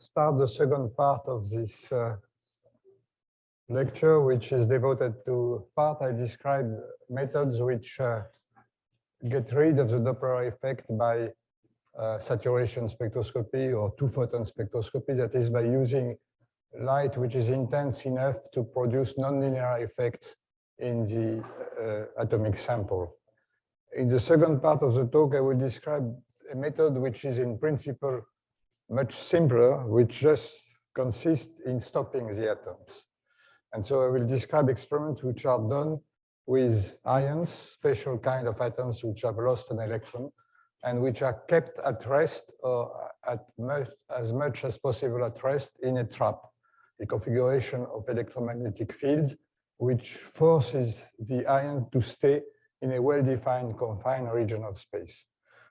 start the second part of this lecture, which is devoted to part I described methods which get rid of the Doppler effect by saturation spectroscopy or two-photon spectroscopy, that is by using light which is intense enough to produce nonlinear effects in the atomic sample. In the second part of the talk, I will describe a method which is in principle much simpler, which just consists in stopping the atoms. And so I will describe experiments which are done with ions, special kind of atoms which have lost an electron, and which are kept at rest or as much as possible at rest in a trap, a configuration of electromagnetic fields which forces the ion to stay in a well-defined confined region of space.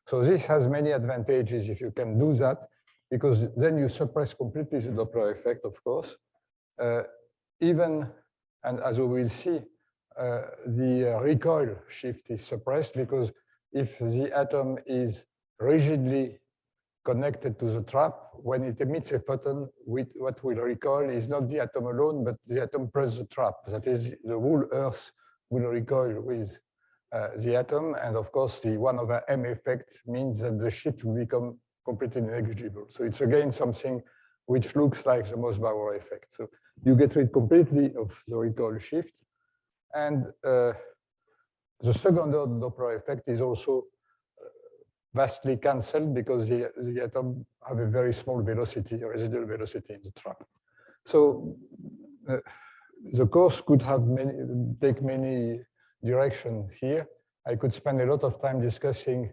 So this has many advantages if you can do that, because then you suppress completely the Doppler effect, of course. Even, and as we will see, the recoil shift is suppressed, because if the atom is rigidly connected to the trap, when it emits a photon, what will recoil is not the atom alone, but the atom plus the trap. That is, the whole Earth will recoil with the atom. And of course, the 1/m effect means that the shift will become completely negligible. So it's again something which looks like the Mossbauer effect. So you get rid completely of the recoil shift. And the second order Doppler effect is also vastly cancelled because the atom have a very small velocity, a residual velocity in the trap. So the course could have take many directions here. I could spend a lot of time discussing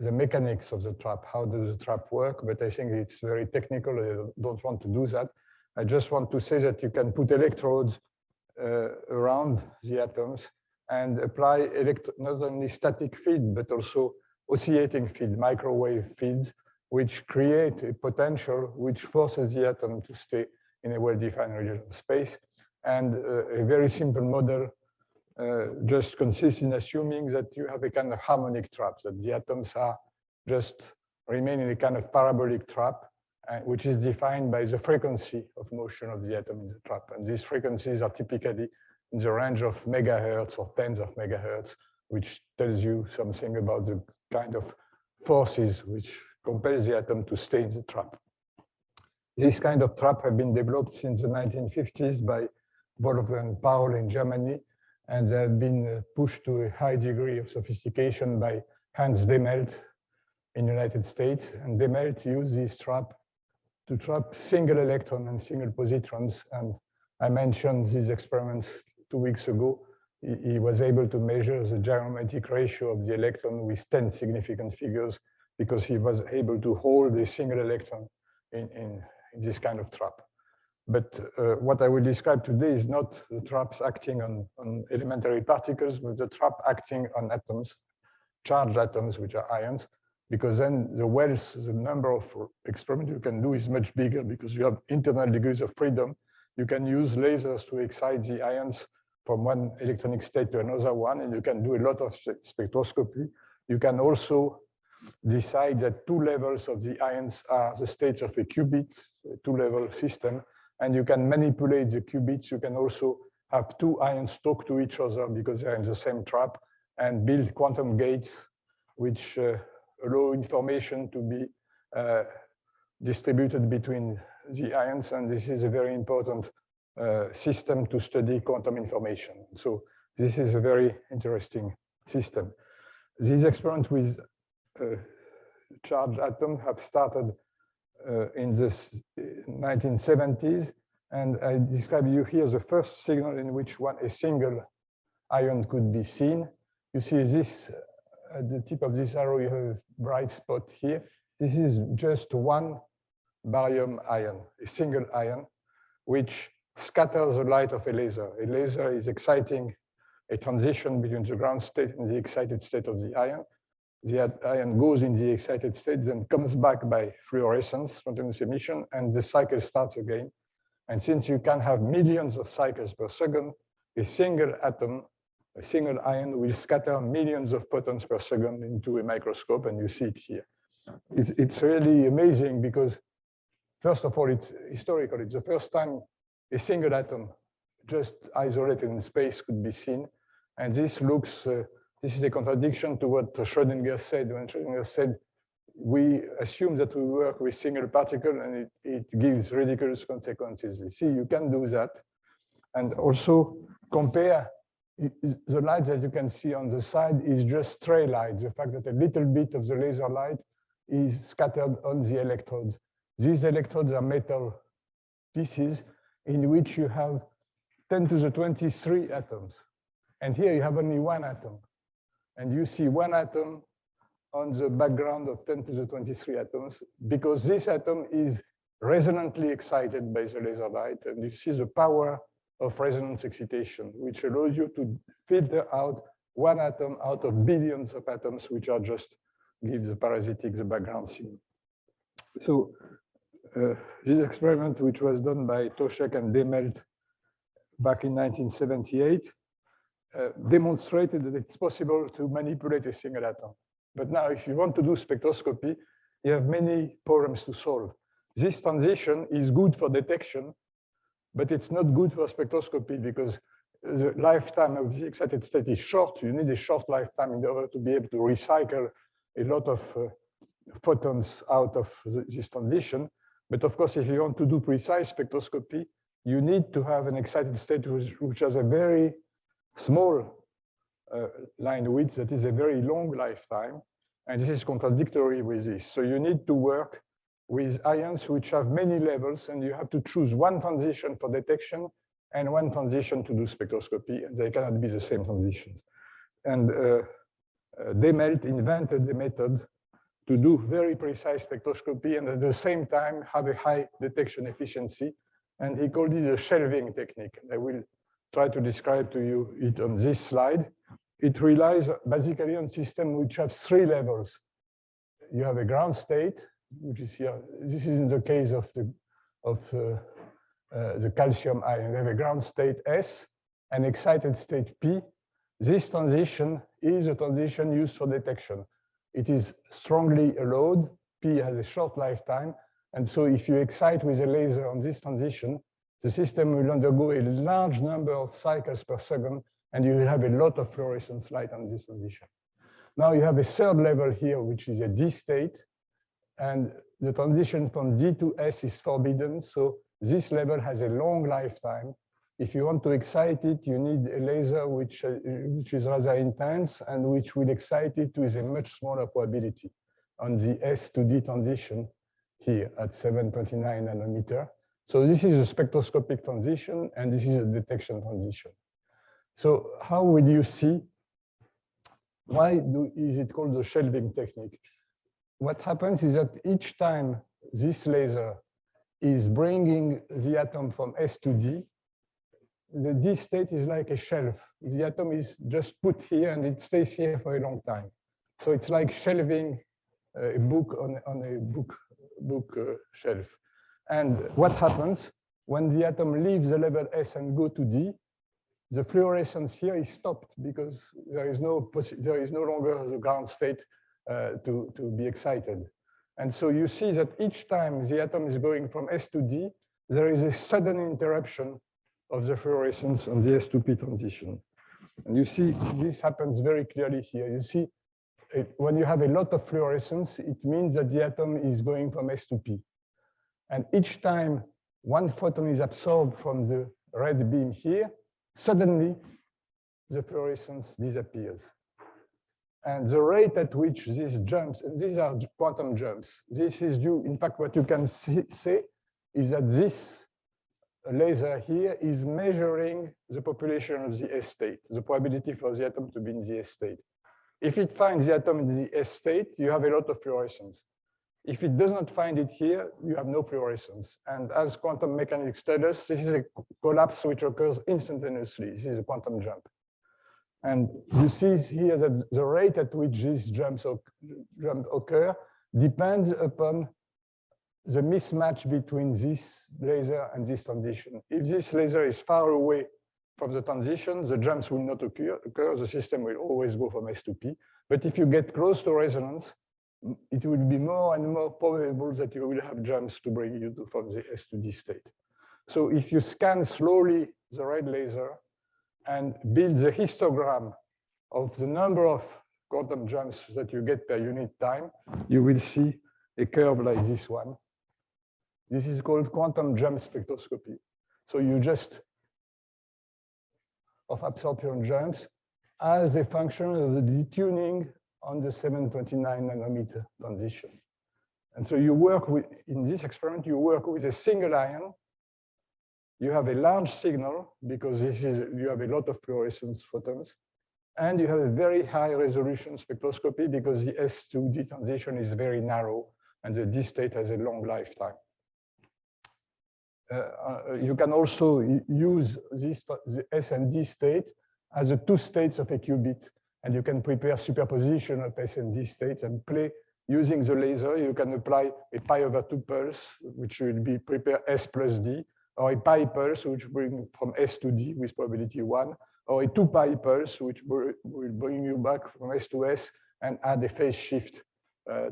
the mechanics of the trap. How does the trap work? But I think it's very technical. I don't want to do that. I just want to say that you can put electrodes around the atoms and apply not only static field, but also oscillating field, microwave fields, which create a potential which forces the atom to stay in a well-defined region of space. And a very simple model just consists in assuming that you have a kind of harmonic trap, that the atoms are just remain in a kind of parabolic trap, which is defined by the frequency of motion of the atom in the trap. And these frequencies are typically in the range of megahertz or tens of megahertz, which tells you something about the kind of forces which compel the atom to stay in the trap. This kind of trap have been developed since the 1950s by Wolfgang Paul in Germany, and they have been pushed to a high degree of sophistication by Hans Dehmelt in the United States. And Dehmelt used this trap to trap single electron and single positrons. And I mentioned these experiments 2 weeks ago. He was able to measure the gyrometric ratio of the electron with 10 significant figures, because he was able to hold a single electron in this kind of trap. But what I will describe today is not the traps acting on elementary particles, but the trap acting on atoms, charged atoms, which are ions, because then the number of experiments you can do is much bigger, because you have internal degrees of freedom. You can use lasers to excite the ions from one electronic state to another one, and you can do a lot of spectroscopy. You can also decide that 2 levels of the ions are the states of a qubit, a 2-level system, and you can manipulate the qubits. You can also have 2 ions talk to each other because they're in the same trap, and build quantum gates which allow information to be distributed between the ions, and this is a very important system to study quantum information. So this is a very interesting system. These experiments with charged atoms have started in the 1970s, and I describe you here the first signal in which a single ion could be seen. You see this, at the tip of this arrow, you have a bright spot here. This is just one barium ion, a single ion, which scatters the light of a laser. A laser is exciting a transition between the ground state and the excited state of the ion. The ion goes in the excited state, then comes back by fluorescence, spontaneous emission, and the cycle starts again. And since you can have millions of cycles per second, a single atom, a single ion will scatter millions of photons per second into a microscope, and you see it here. It's really amazing, because first of all, it's historical. It's the first time a single atom just isolated in space could be seen. And this looks, this is a contradiction to what Schrödinger said. When Schrödinger said, we assume that we work with single particle and it gives ridiculous consequences. You see, you can do that. And also compare the light that you can see on the side is just stray light. The fact that a little bit of the laser light is scattered on the electrodes. These electrodes are metal pieces in which you have 10 to the 23 atoms. And here you have only one atom. And you see one atom on the background of 10 to the 23 atoms, because this atom is resonantly excited by the laser light. And you see the power of resonance excitation, which allows you to filter out one atom out of billions of atoms, which are just give the parasitic the background scene. So this experiment, which was done by Toshek and Demelt back in 1978, demonstrated that it's possible to manipulate a single atom. But now, if you want to do spectroscopy, you have many problems to solve. This transition is good for detection, but it's not good for spectroscopy because the lifetime of the excited state is short. You need a short lifetime in order to be able to recycle a lot of photons out of this transition. But of course, if you want to do precise spectroscopy, you need to have an excited state which has a very small line width that is a very long lifetime. And this is contradictory with this. So you need to work with ions which have many levels, and you have to choose one transition for detection and one transition to do spectroscopy, and they cannot be the same transitions. And Demelt invented a method to do very precise spectroscopy and at the same time have a high detection efficiency. And he called it the shelving technique. I will try to describe to you it on this slide. It relies basically on systems which have three levels. You have a ground state, which is here. This is in the case of the calcium ion. You have a ground state S, an excited state P. This transition is a transition used for detection. It is strongly allowed. P has a short lifetime. And so if you excite with a laser on this transition, the system will undergo a large number of cycles per second, and you will have a lot of fluorescence light on this transition. Now you have a third level here, which is a D state. And the transition from D to S is forbidden. So this level has a long lifetime. If you want to excite it, you need a laser which is rather intense and which will excite it with a much smaller probability on the S to D transition here at 729 nanometer. So this is a spectroscopic transition, and this is a detection transition. So how will you see? Why is it called the shelving technique? What happens is that each time this laser is bringing the atom from S to D, the D state is like a shelf. The atom is just put here and it stays here for a long time. So it's like shelving a book on a book shelf. And what happens when the atom leaves the level S and go to D? The fluorescence here is stopped because there is no longer the ground state to be excited. And so you see that each time the atom is going from S to D, there is a sudden interruption of the fluorescence on the S to P transition. And you see this happens very clearly here. You see when you have a lot of fluorescence, it means that the atom is going from S to P. And each time one photon is absorbed from the red beam here, suddenly the fluorescence disappears. And the rate at which this jumps, and these are quantum jumps, this is due, in fact, what you can say is that this laser here is measuring the population of the S state, the probability for the atom to be in the S state. If it finds the atom in the S state, you have a lot of fluorescence. If it does not find it here, you have no fluorescence. And as quantum mechanics tell us, this is a collapse which occurs instantaneously. This is a quantum jump. And you see here that the rate at which these jumps occur depends upon the mismatch between this laser and this transition. If this laser is far away from the transition, the jumps will not occur. The system will always go from S to P. But if you get close to resonance, it will be more and more probable that you will have jumps to bring you from the S to D state. So if you scan slowly the red laser and build the histogram of the number of quantum jumps that you get per unit time, you will see a curve like this one. This is called quantum jump spectroscopy. So you just of absorption jumps as a function of the detuning on the 729 nanometer transition. And so you work with, in this experiment, you work with a single ion. You have a large signal because you have a lot of fluorescence photons. And you have a very high resolution spectroscopy because the S to D transition is very narrow and the D state has a long lifetime. You can also use the S and D state as the two states of a qubit, and you can prepare superposition of S and D states and play using the laser. You can apply a pi/2 pulse, which will be prepare S plus D, or a pi pulse, which bring from S to D with probability 1, or a 2 pi pulse, which will bring you back from S to S and add a phase shift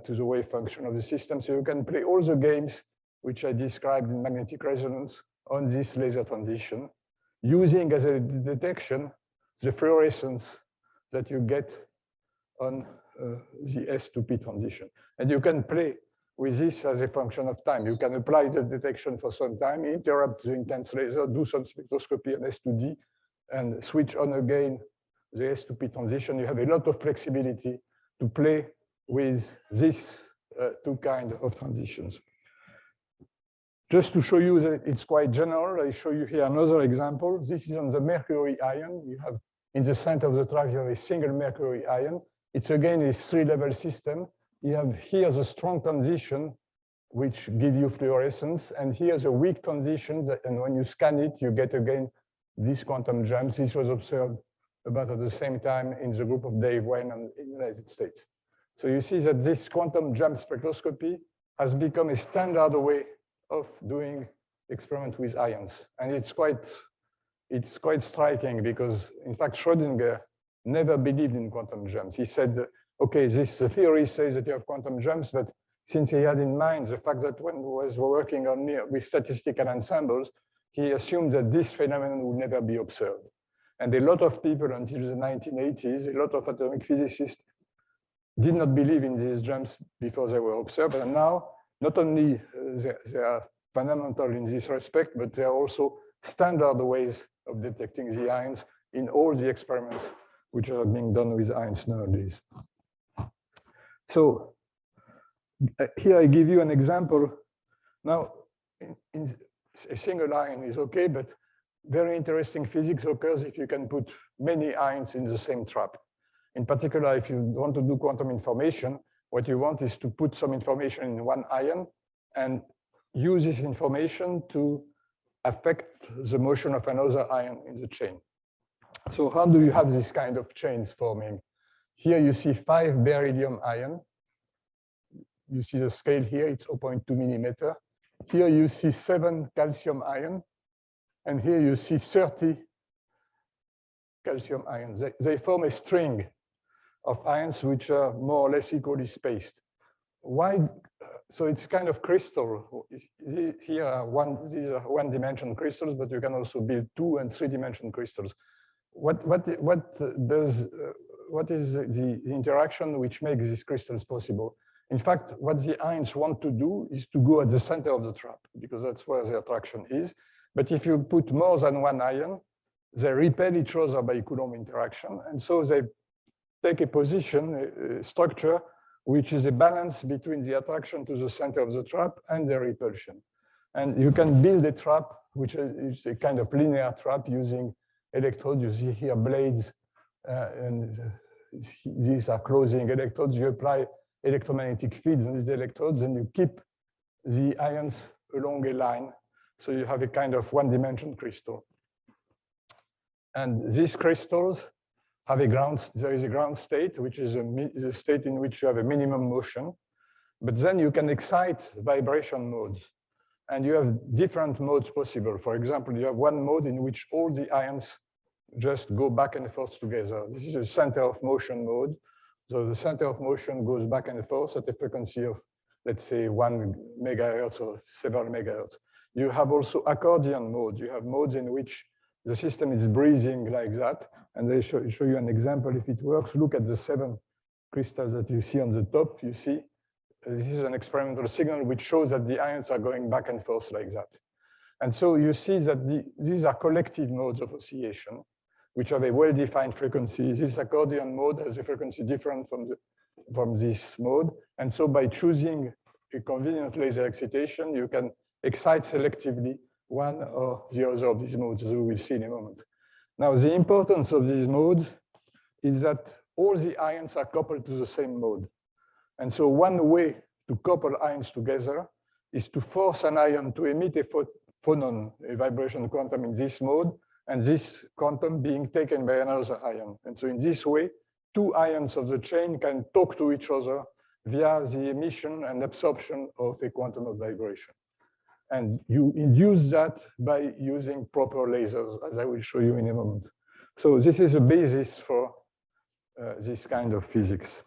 to the wave function of the system. So you can play all the games which I described in magnetic resonance on this laser transition, using as a detection the fluorescence that you get on the S to P transition. And you can play with this as a function of time. You can apply the detection for some time, interrupt the intense laser, do some spectroscopy on S to D, and switch on again the S to P transition. You have a lot of flexibility to play with these two kinds of transitions. Just to show you that it's quite general, I show you here another example. This is on the mercury ion. You have in the center of the track, you have a single mercury ion. It's again a three-level system. You have here the strong transition, which give you fluorescence, and here's a weak transition, and when you scan it, you get again these quantum jumps. This was observed about at the same time in the group of Dave Wen in the United States. So you see that this quantum jump spectroscopy has become a standard way of doing experiment with ions. And it's quite striking because, in fact, Schrödinger never believed in quantum jumps. He said, okay, this theory says that you have quantum jumps, but since he had in mind the fact that when he was working on with statistical ensembles, he assumed that this phenomenon would never be observed. And a lot of people until the 1980s, a lot of atomic physicists did not believe in these jumps before they were observed. And now, not only they are fundamental in this respect, but they are also standard ways of detecting the ions in all the experiments which are being done with ions nowadays. So here I give you an example. Now, in a single ion is okay, but very interesting physics occurs if you can put many ions in the same trap. In particular, if you want to do quantum information, what you want is to put some information in one ion and use this information to affect the motion of another ion in the chain. So how do you have this kind of chains forming? Here you see 5 beryllium ion. You see the scale here, it's 0.2 millimeter. Here you see 7 calcium ion. And here you see 30 calcium ions. They form a string of ions which are more or less equally spaced. Why? So it's kind of crystal. Here are these are one-dimensional crystals, but you can also build 2- and 3-dimensional crystals. What is the interaction which makes these crystals possible? In fact, what the ions want to do is to go at the center of the trap, because that's where the attraction is. But if you put more than one ion, they repel each other by Coulomb interaction. And so they take a position, a structure, which is a balance between the attraction to the center of the trap and the repulsion. And you can build a trap, which is a kind of linear trap using electrodes. You see here blades, and these are closing electrodes. You apply electromagnetic fields on these electrodes, and you keep the ions along a line. So you have a kind of one-dimensional crystal. And these crystals have a ground, there is a ground state, which is a state in which you have a minimum motion. But then you can excite vibration modes. And you have different modes possible. For example, you have one mode in which all the ions just go back and forth together. This is a center of motion mode. So the center of motion goes back and forth at a frequency of, let's say, 1 megahertz or several megahertz. You have also accordion mode. You have modes in which the system is breathing like that. And they show you an example if it works. Look at the 7 crystals that you see on the top. You see, this is an experimental signal which shows that the ions are going back and forth like that. And so you see that these are collective modes of oscillation, which have a well-defined frequency. This accordion mode has a frequency different from this mode. And so by choosing a convenient laser excitation, you can excite selectively one or the other of these modes, as we will see in a moment. Now, the importance of these modes is that all the ions are coupled to the same mode. And so one way to couple ions together is to force an ion to emit a phonon, a vibration quantum in this mode, and this quantum being taken by another ion. And so in this way, 2 ions of the chain can talk to each other via the emission and absorption of a quantum of vibration. And you induce that by using proper lasers, as I will show you in a moment. So this is a basis for this kind of physics.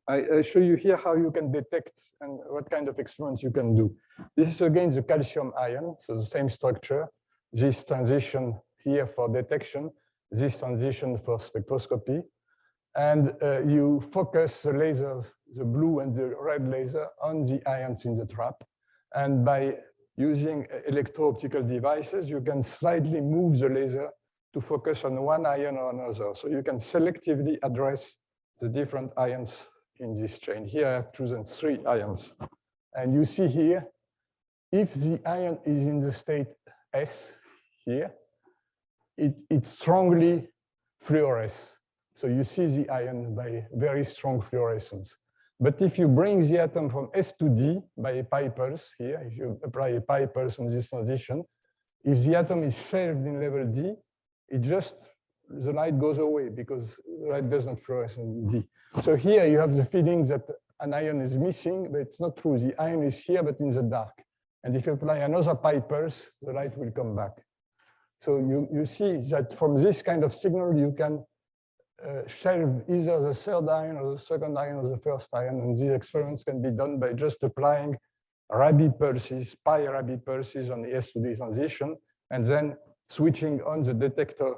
I show you here how you can detect and what kind of experiments you can do. This is again the calcium ion, so the same structure. This transition here for detection, this transition for spectroscopy. And you focus the lasers, the blue and the red laser, on the ions in the trap. And by using electro-optical devices, you can slightly move the laser to focus on one ion or another. So you can selectively address the different ions in this chain. Here I have chosen 3 ions. And you see here, if the ion is in the state S here, it strongly fluoresces. So you see the ion by very strong fluorescence. But if you bring the atom from S to D by a pi pulse here, if you apply a pi pulse on this transition, if the atom is shelved in level D, the light goes away because the light doesn't fluoresce in D. So here you have the feeling that an ion is missing, but it's not true. The ion is here, but in the dark. And if you apply another pi pulse, the light will come back. So you see that from this kind of signal, you can shelve either the 3rd ion or the 2nd ion or the 1st ion. And these experiments can be done by just applying Rabi pulses, pi Rabi pulses on the S to D transition, and then switching on the detector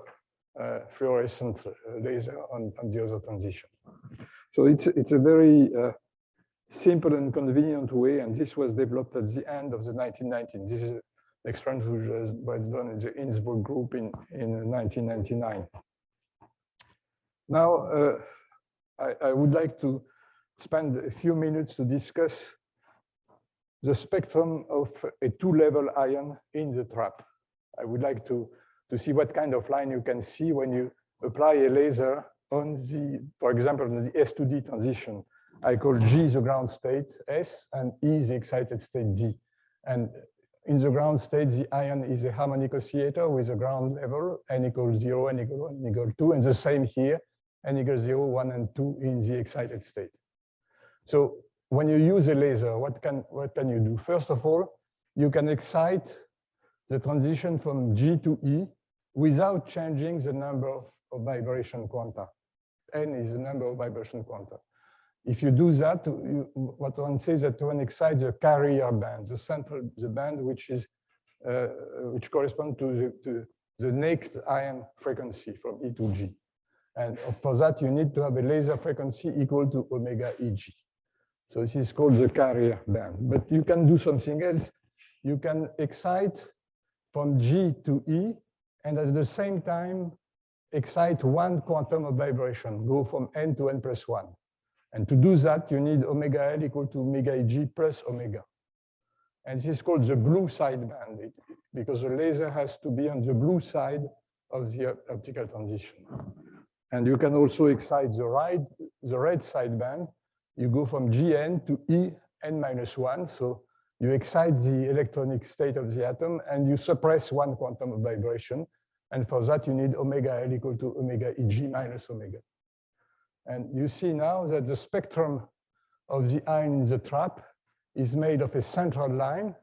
fluorescent laser on the other transition. So it's a very simple and convenient way, and this was developed at the end of the 1990s. This is an experiment which was done in the Innsbruck group in 1999. Now, I would like to spend a few minutes to discuss the spectrum of a 2-level ion in the trap. I would like to see what kind of line you can see when you apply a laser on the, for example, on the S to D transition. I call G the ground state S and E the excited state D. And in the ground state, the ion is a harmonic oscillator with a ground level, n equals 0, n equals 1, n equals 2, and the same here, n equals 0, 1, and 2 in the excited state. So when you use a laser, what can you do? First of all, you can excite the transition from G to E without changing the number of vibration quanta. N is the number of vibration quanta. If you do that, what one says that one excites the carrier band, the band which corresponds to the naked ion frequency from E to G. And for that, you need to have a laser frequency equal to omega EG. So this is called the carrier band. But you can do something else. You can excite from G to E, and at the same time, excite one quantum of vibration, go from n to n plus 1. And to do that, you need omega L equal to omega EG plus omega. And this is called the blue sideband, because the laser has to be on the blue side of the optical transition. And you can also excite the red sideband. You go from Gn to En minus 1. So you excite the electronic state of the atom, and you suppress one quantum of vibration. And for that, you need omega L equal to omega EG minus omega. And you see now that the spectrum of the ion in the trap is made of a central line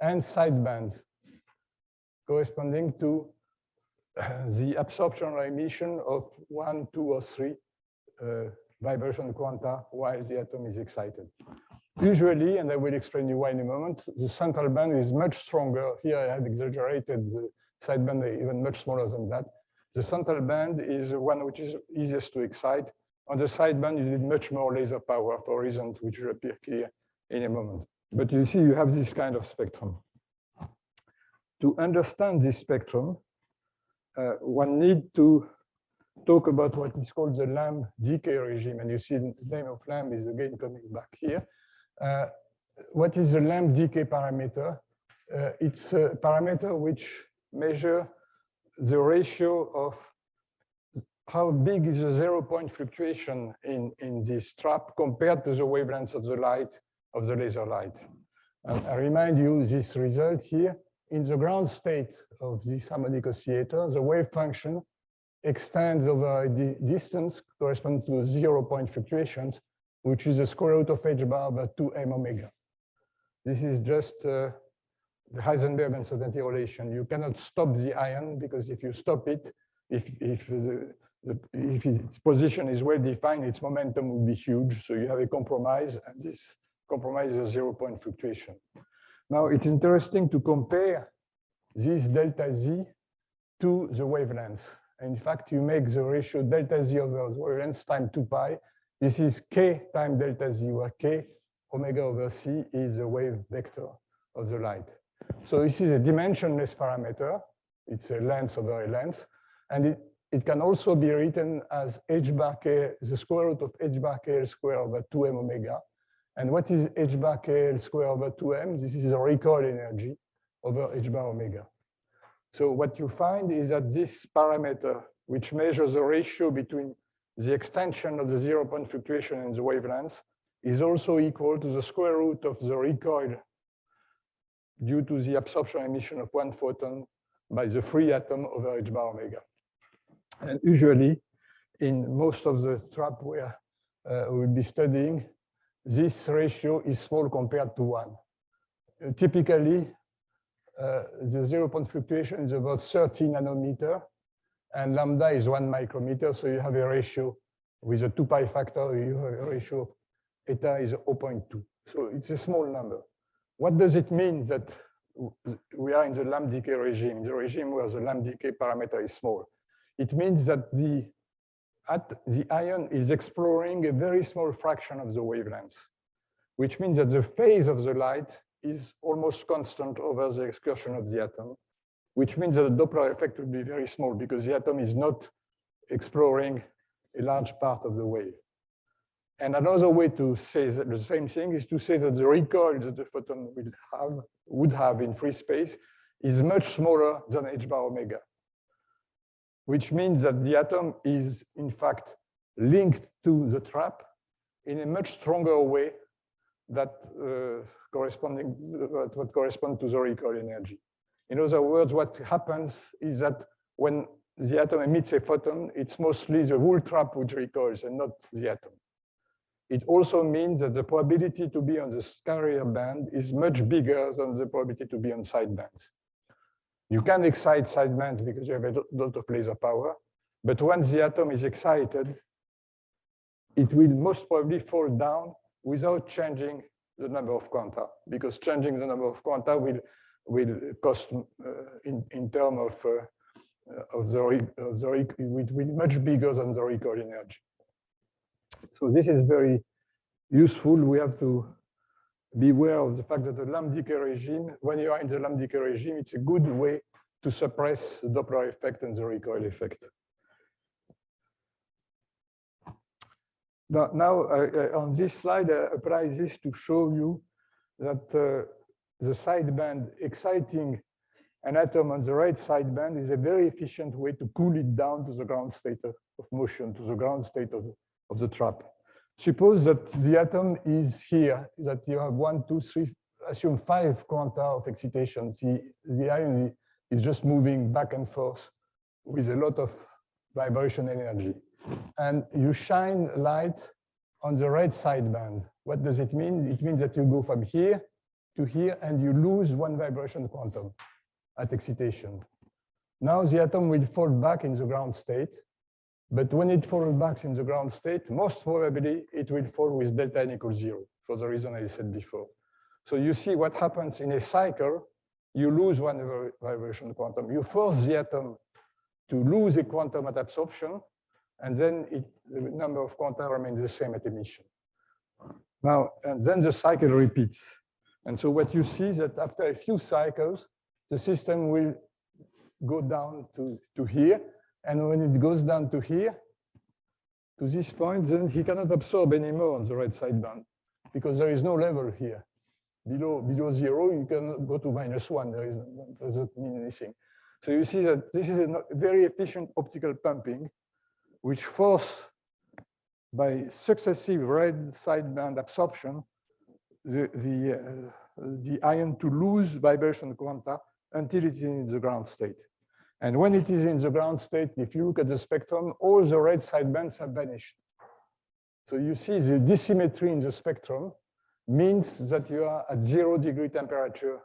and sidebands corresponding to the absorption or emission of 1, 2, or 3 vibration quanta while the atom is excited. Usually, and I will explain you why in a moment, the central band is much stronger. Here I have exaggerated the sideband even much smaller than that. The central band is the one which is easiest to excite. On the sideband, you need much more laser power for reasons which will appear here in a moment. But you see, you have this kind of spectrum. To understand this spectrum, one needs to talk about what is called the Lamb decay regime. And you see the name of Lamb is again coming back here. What is the Lamb decay parameter? It's a parameter which measures the ratio of how big is the 0-point fluctuation in this trap compared to the wavelengths of the light, of the laser light. And I remind you this result here. In the ground state of this harmonic oscillator, the wave function extends over a distance corresponding to 0-point fluctuations, which is the square root of h bar over 2m omega. This is just the Heisenberg uncertainty relation. You cannot stop the ion because if you stop it, if its position is well defined, its momentum will be huge. So you have a compromise, and this compromise is a 0-point fluctuation. Now it's interesting to compare this delta z to the wavelengths. In fact, you make the ratio delta z over the wavelengths times 2 pi. This is k times delta z, where k omega over c is the wave vector of the light. So this is a dimensionless parameter. It's a length over a length. And it can also be written as h bar k, the square root of h bar k L square over 2m omega. And what is h bar k L square over 2m? This is the recoil energy over h bar omega. So what you find is that this parameter, which measures the ratio between the extension of the 0-point fluctuation in the wavelengths, is also equal to the square root of the recoil due to the absorption emission of one photon by the free atom over h bar omega. And usually, in most of the trap where we'll be studying, this ratio is small compared to 1. Typically, the 0-point fluctuation is about 30 nanometer, and lambda is 1 micrometer. So you have a ratio with a 2 pi factor, you have a ratio of eta is 0.2. So it's a small number. What does it mean that we are in the Lamb decay regime, the regime where the Lamb decay parameter is small? It means that the ion is exploring a very small fraction of the wavelengths, which means that the phase of the light is almost constant over the excursion of the atom, which means that the Doppler effect will be very small because the atom is not exploring a large part of the wave. And another way to say the same thing is to say that the recoil that the photon would have in free space is much smaller than h bar omega, which means that the atom is, in fact, linked to the trap in a much stronger way that what corresponds to the recoil energy. In other words, what happens is that when the atom emits a photon, it's mostly the whole trap which recoils and not the atom. It also means that the probability to be on the carrier band is much bigger than the probability to be on sidebands. You can excite sidebands because you have a lot of laser power, but once the atom is excited, it will most probably fall down without changing the number of quanta, because changing the number of quanta will cost in terms of it will be much bigger than the recoil energy. So this is very useful. We have to be aware of the fact that the Lamb decay regime, when you are in the Lamb decay regime, it's a good way to suppress the Doppler effect and the recoil effect. Now, on this slide, I apply this to show you that the sideband exciting an atom on the right sideband is a very efficient way to cool it down to the ground state of motion, to the ground state of the trap. Suppose that the atom is here, that you have 1, 2, 3, assume 5 quanta of excitation. The ion is just moving back and forth with a lot of vibration energy. And you shine light on the right sideband. What does it mean? It means that you go from here to here and you lose 1 vibration quantum at excitation. Now the atom will fall back in the ground state. But when it falls back in the ground state, most probably it will fall with delta n equals 0 for the reason I said before. So you see what happens in a cycle, you lose one vibration quantum. You force the atom to lose a quantum at absorption, and then the number of quanta remains the same at emission. Now, and then the cycle repeats. And so what you see is that after a few cycles, the system will go down to here. And when it goes down to here, to this point, then he cannot absorb anymore on the right sideband because there is no level here. Below 0, you can go to -1. That doesn't mean anything. So you see that this is a very efficient optical pumping, which force by successive red sideband absorption the ion to lose vibration quanta until it is in the ground state. And when it is in the ground state, if you look at the spectrum, all the red sidebands have vanished. So you see the dissymmetry in the spectrum means that you are at 0 degree temperature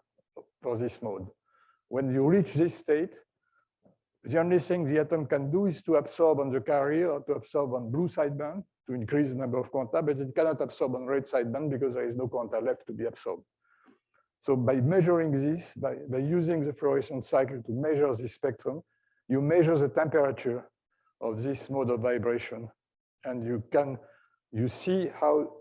for this mode. When you reach this state, the only thing the atom can do is to absorb on the carrier or to absorb on blue sideband to increase the number of quanta, but it cannot absorb on red sideband because there is no quanta left to be absorbed. So by measuring this, by using the fluorescence cycle to measure this spectrum, you measure the temperature of this mode of vibration. And you see how,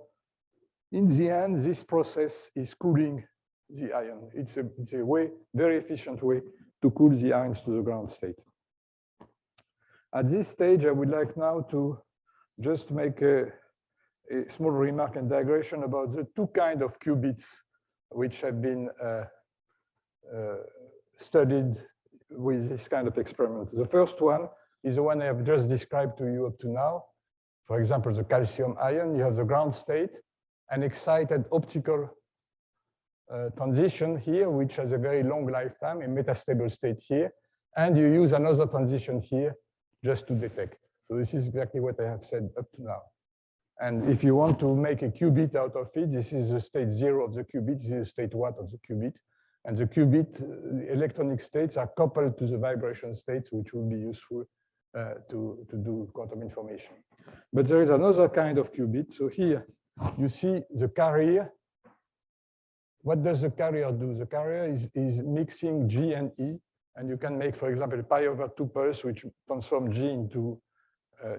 in the end, this process is cooling the ion. It's a way, very efficient way to cool the ions to the ground state. At this stage, I would like now to just make a small remark and digression about the two kinds of qubits which have been studied with this kind of experiment. The first one is the one I have just described to you up to now. For example, the calcium ion, you have the ground state, an excited optical transition here, which has a very long lifetime, a metastable state here, and you use another transition here just to detect. So this is exactly what I have said up to now. And if you want to make a qubit out of it, this is the state 0 of the qubit, this is state 1 of the qubit. And the qubit, the electronic states are coupled to the vibration states, which will be useful to do quantum information. But there is another kind of qubit. So here you see the carrier. What does the carrier do? The carrier is mixing G and E. And you can make, for example, a pi/2 pulse, which transforms G into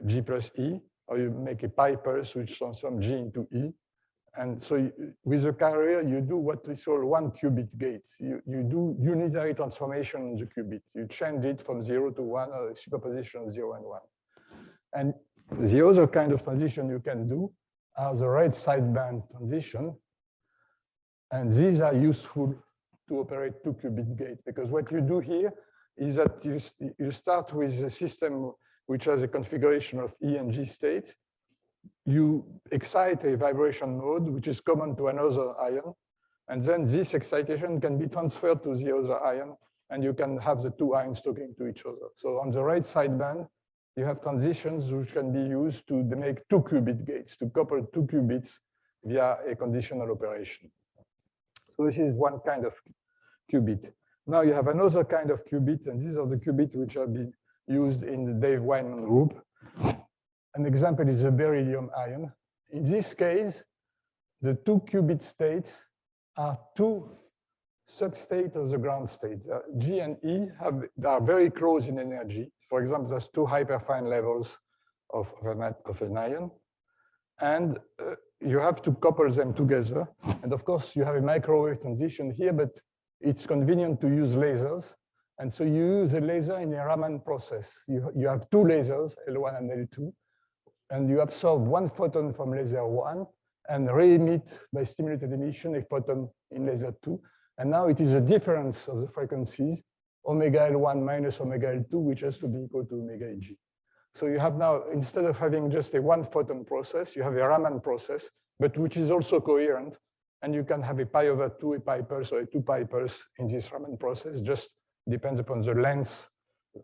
G plus E. Or you make a pi pulse, which transforms G into E. And so with the carrier, you do what we call one qubit gate. You do unitary transformation in the qubit. You change it from 0 to 1, or a superposition of 0 and 1. And the other kind of transition you can do are the red sideband transition. And these are useful to operate 2 qubit gate, because what you do here is that you start with a system which has a configuration of E and G states. You excite a vibration mode, which is common to another ion. And then this excitation can be transferred to the other ion, and you can have the two ions talking to each other. So on the right sideband, you have transitions which can be used to make 2 qubit gates, to couple 2 qubits via a conditional operation. So this is one kind of qubit. Now you have another kind of qubit, and these are the qubits which have been used in the Dave Weinman group. An example is the beryllium ion. In this case, the 2 qubit states are 2 substates of the ground states. G and E are very close in energy. For example, there's 2 hyperfine levels of an ion. And you have to couple them together. And of course, you have a microwave transition here, but it's convenient to use lasers. And so you use a laser in a Raman process. You have 2 lasers, L1 and L2, and you absorb 1 photon from laser 1 and re-emit by stimulated emission a photon in laser 2. And now it is a difference of the frequencies, omega L1 minus omega L2, which has to be equal to omega Eg. So you have now, instead of having just a 1 photon process, you have a Raman process, but which is also coherent. And you can have a pi/2, a pi pulse, or a 2 pi pulse in this Raman process, just depends upon the length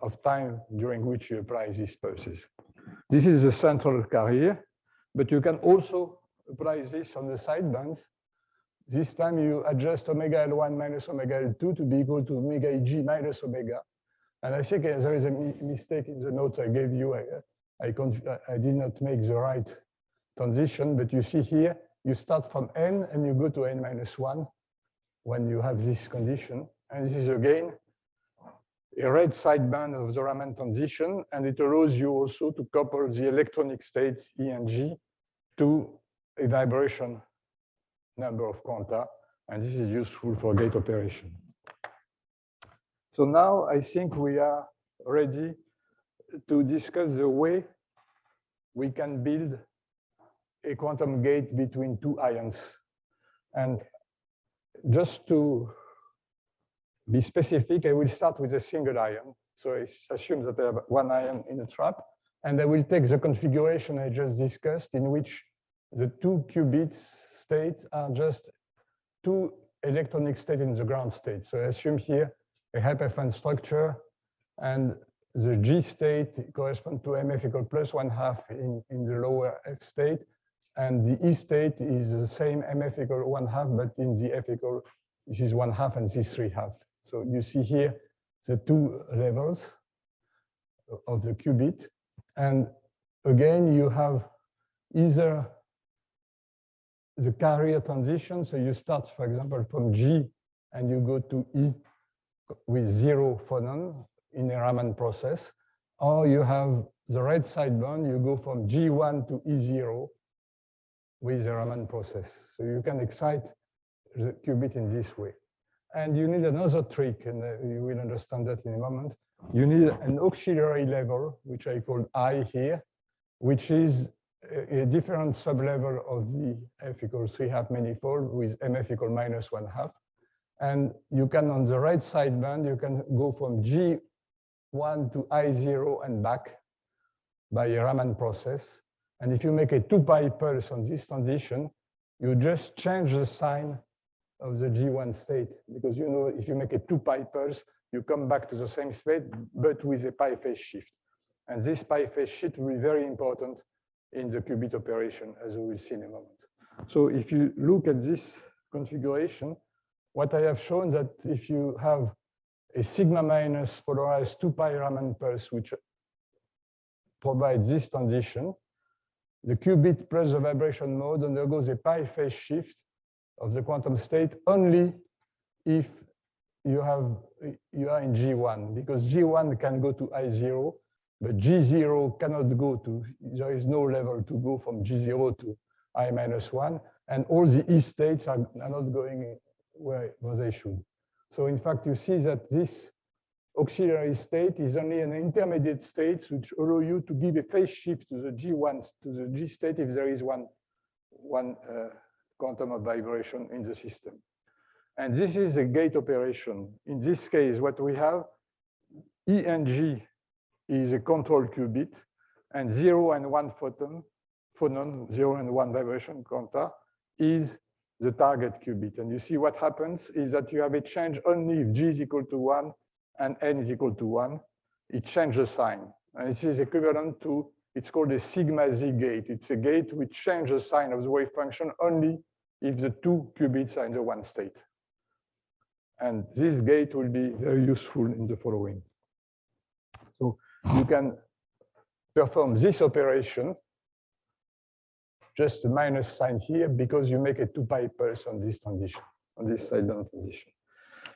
of time during which you apply these pulses. This is the central carrier, but you can also apply this on the sidebands. This time you adjust omega L1 minus omega L2 to be equal to omega Eg minus omega. And I think there is a mistake in the notes I gave you. I did not make the right transition, but you see here, you start from n and you go to n-1 when you have this condition. And this is again a red sideband of the Raman transition, and it allows you also to couple the electronic states E and G to a vibration number of quanta, and this is useful for gate operation. So now I think we are ready to discuss the way we can build a quantum gate between two ions. And just to be specific, I will start with a single ion. So I assume that I have one ion in a trap, and I will take the configuration I just discussed, in which the two qubits states are just two electronic states in the ground state. So I assume here a hyperfine structure, and the G state corresponds to MF equal plus 1/2 in the lower F state, and the E state is the same MF equal 1/2, but in the F equal, this is 1/2 and this is 3/2. So you see here the two levels of the qubit. And again, you have either the carrier transition. So you start, for example, from G and you go to E with 0 phonon in a Raman process, or you have the red sideband, you go from G1 to E0 with a Raman process. So you can excite the qubit in this way. And you need another trick, and you will understand that in a moment. You need an auxiliary level, which I call I here, which is a different sublevel of the F equals 3/2 manifold with MF equal minus 1/2. And you can, on the right sideband, you can go from G1 to I0 and back by a Raman process. And if you make a 2-pi pulse on this transition, you just change the sign of the G1 state, because you know if you make a 2-pi pulse, you come back to the same state, but with a pi phase shift. And this pi phase shift will be very important in the qubit operation, as we will see in a moment. So if you look at this configuration, what I have shown that if you have a sigma minus polarized 2-pi Raman pulse, which provides this transition, the qubit plus the vibration mode undergoes a pi phase shift of the quantum state only if you are in G1, because G1 can go to I0, but G0 cannot go to, there is no level to go from G0 to I-1, and all the E states are not going where they should. So in fact, you see that this auxiliary state is only an intermediate state which allow you to give a phase shift to the G1, to the G state if there is one quantum of vibration in the system. And this is a gate operation. In this case, what we have, E and G is a control qubit, and 0 and 1 phonon, 0 and 1 vibration quanta is the target qubit. And you see what happens is that you have a change only if G is equal to 1 and N is equal to 1. It changes the sign. And this is equivalent to, it's called a sigma Z gate. It's a gate which changes the sign of the wave function only if the two qubits are in the one state. And this gate will be very useful in the following. So you can perform this operation, just a minus sign here, because you make a 2-pi pulse on this transition, on this sideband transition.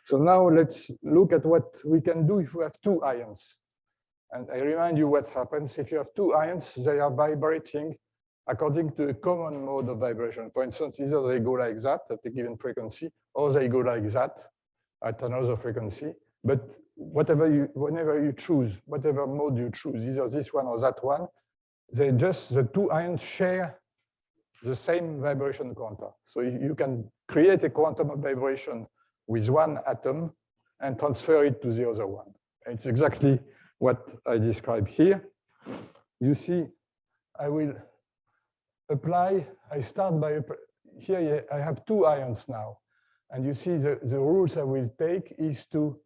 So now let's look at what we can do if we have two ions. And I remind you what happens if you have two ions, they are vibrating according to a common mode of vibration. For instance, either they go like that at a given frequency, or they go like that at another frequency. But whenever you choose, whatever mode you choose, either this one or that one, the two ions share the same vibration quanta. So you can create a quantum of vibration with one atom and transfer it to the other one. It's exactly what I describe here. You see, I will apply, I start by, here I have two ions now. And you see the rules I will take is to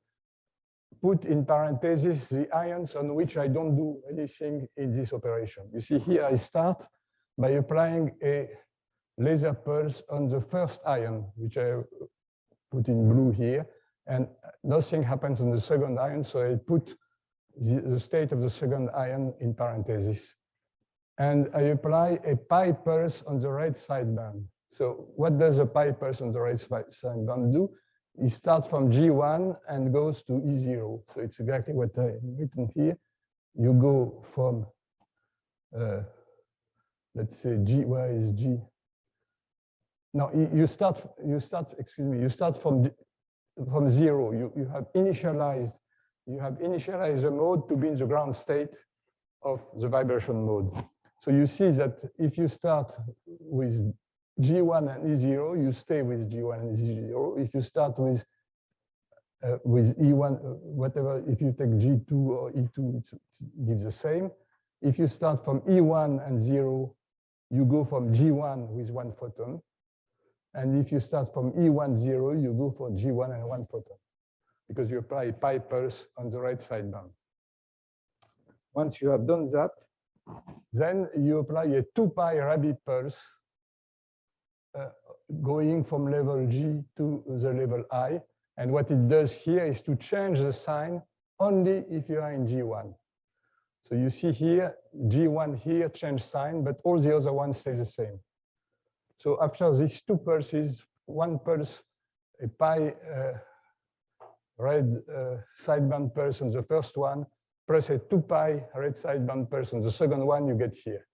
put in parentheses the ions on which I don't do anything in this operation. You see here I start by applying a laser pulse on the first ion, which I put in blue here, and nothing happens on the second ion, so I put the state of the second ion in parentheses. and I apply a pi pulse on the right sideband. So what does a pi pulse on the right sideband do? It starts from G1 and goes to E0. So it's exactly what I written here. You go from, let's say G, where is G? No, you start from 0. You have initialized the mode to be in the ground state of the vibration mode. So you see that if you start with G1 and E0, you stay with G1 and E0. If you start with E1, whatever, if you take G2 or E2, it gives the same. If you start from E1 and 0, you go from G1 with 1 photon. And if you start from E1, 0, you go for G1 and 1 photon, because you apply a pi pulse on the right sideband. Once you have done that, then you apply a 2 pi Rabi pulse going from level G to the level I. And what it does here is to change the sign only if you are in G1. So you see here, G1 here change sign, but all the other ones stay the same. So after these 2 pulses, 1 pulse, a pi red sideband pulse on the first one, plus a 2 pi red sideband pulse on the second one, you get here.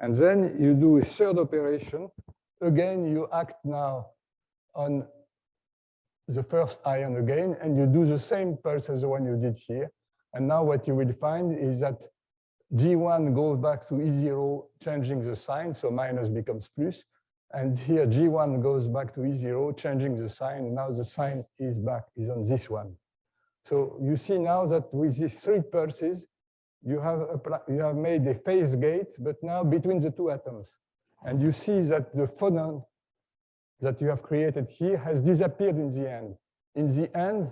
And then you do a third operation. Again, you act now on the first ion again, and you do the same pulse as the one you did here. And now what you will find is that G1 goes back to E0, changing the sign, so minus becomes plus. And here G1 goes back to E0, changing the sign. Now the sign is back, is on this one. So you see now that with these 3 pulses, you have made a phase gate, but now between the 2 atoms. And you see that the phonon that you have created here has disappeared in the end. In the end,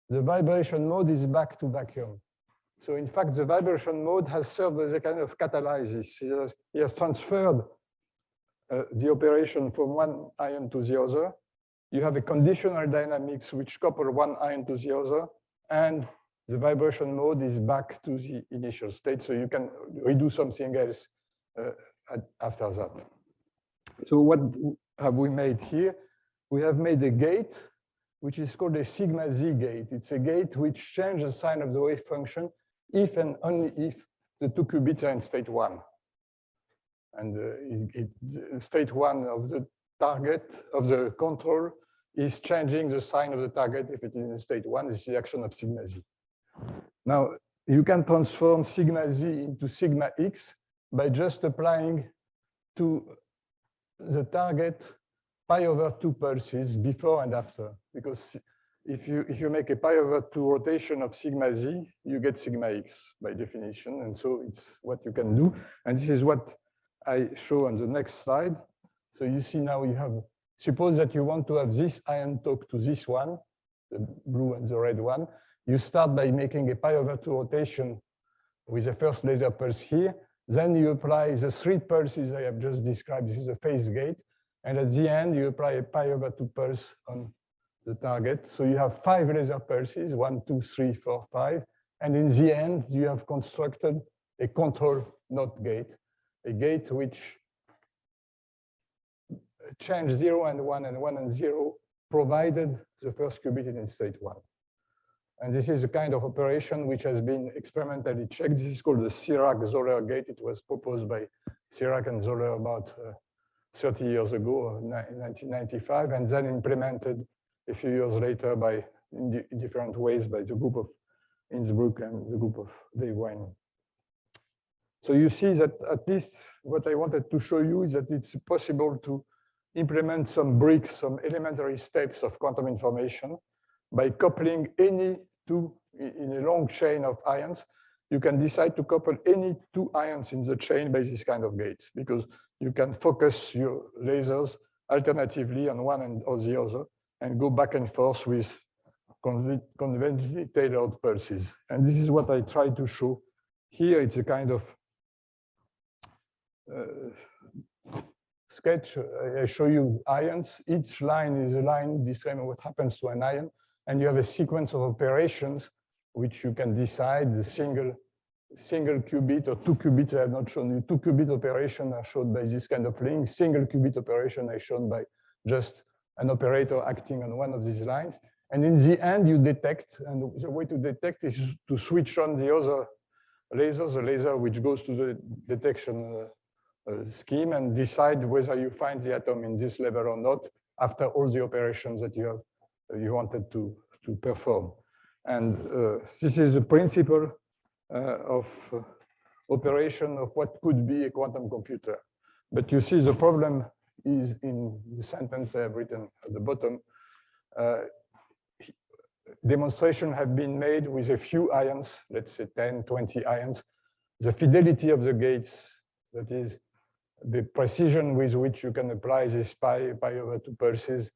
the vibration mode is back to vacuum. So in fact, the vibration mode has served as a kind of catalysis. He has transferred the operation from one ion to the other. You have a conditional dynamics which couple one ion to the other, and the vibration mode is back to the initial state. So you can redo something else after that. So what have we made here? We have made a gate, which is called a sigma Z gate. It's a gate which changes the sign of the wave function if and only if the 2 qubits are in state 1. And state 1 of the target, of the control, is changing the sign of the target if it is in state 1. This is the action of sigma Z. Now, you can transform sigma Z into sigma X by just applying to the target pi over 2 pulses before and after. Because if you make a pi over 2 rotation of sigma Z, you get sigma X by definition. And so it's what you can do. And this is what I show on the next slide. So you see now you have, suppose that you want to have this ion talk to this one, the blue and the red one. You start by making a pi over 2 rotation with the first laser pulse here. Then you apply the 3 pulses I have just described. This is a phase gate. And at the end, you apply a pi over 2 pulse on the target. So you have 5 laser pulses, 1, 2, 3, 4, 5. And in the end, you have constructed a control NOT gate, a gate which change 0 and 1 and 1 and 0, provided the first qubit is in state 1. And this is a kind of operation which has been experimentally checked. This is called the Sirac-Zoller gate. It was proposed by Sirac and Zoller about 30 years ago, in 1995, and then implemented a few years later by, in different ways, by the group of Innsbruck and the group of Dave Wine. So you see that at least what I wanted to show you is that it's possible to implement some bricks, some elementary steps of quantum information by coupling any 2 in a long chain of ions. You can decide to couple any 2 ions in the chain by this kind of gates, because you can focus your lasers alternatively on one and or the other and go back and forth with conventionally tailored pulses. And this is what I try to show. Here it's a kind of sketch. I show you ions. Each line is a line describing what happens to an ion. And you have a sequence of operations which you can decide the single single qubit or 2 qubits. I have not shown you. 2 qubit operation are shown by this kind of link. Single qubit operation is shown by just an operator acting on one of these lines. And in the end, you detect, and the way to detect is to switch on the other laser, the laser which goes to the detection scheme, and decide whether you find the atom in this level or not after all the operations that you wanted to perform. And this is the principle of operation of what could be a quantum computer. But you see the problem is in the sentence I have written at the bottom. Demonstration have been made with a few ions, let's say 10, 20 ions. The fidelity of the gates, that is the precision with which you can apply this pi over 2 pulses,